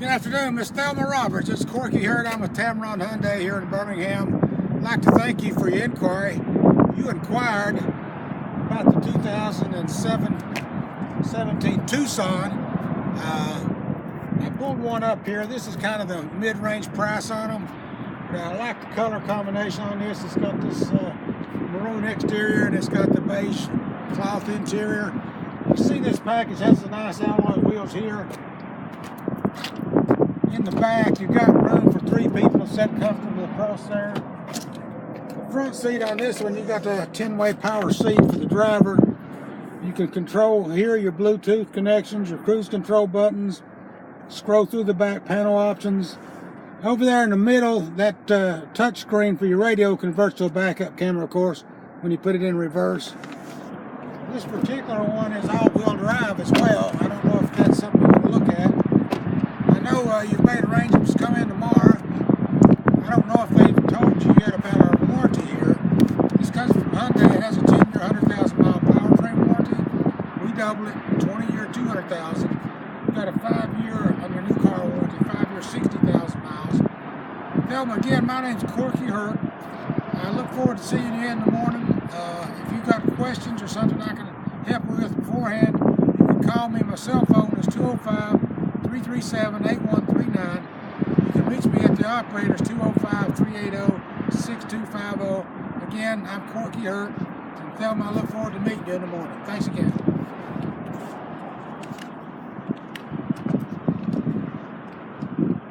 Good afternoon, Miss Thelma Roberts. It's Corky here. I'm with Tameron Hyundai here in Birmingham. I'd like to thank you for your inquiry. You inquired about the 2017 Tucson. I pulled one up here. This is kind of the mid-range price on them. I like the color combination on this. It's got this maroon exterior and it's got the beige cloth interior. You see this package has the nice alloy wheels here. In the back, you've got room for 3 people to sit comfortably across there. The front seat on this one, you've got the 10-way power seat for the driver. You can control here your Bluetooth connections, your cruise control buttons, scroll through the back panel options. Over there in the middle, that touch screen for your radio converts to a backup camera, of course, when you put it in reverse. This particular one is all-wheel drive as well. I don't know if that's something you want to look at. I know you've made arrangements to come in tomorrow. I don't know if they've told you yet about our warranty here. This comes from Hyundai. It has a 10-year, 100,000-mile powertrain warranty. We double it, 20-year, 200,000. We've got a 5-year on your new car warranty, 5-year, 60,000 miles. Thelma, again, my name's Corky Hurt. I look forward to seeing you in the morning. If you've got questions or something I can help you with beforehand, you can call me. My cell phone is 205-337-8139. You can reach me at the operator's 205-380-6250. Again, I'm Corky Hurt. And Thelma, I look forward to meeting you in the morning. Thanks again.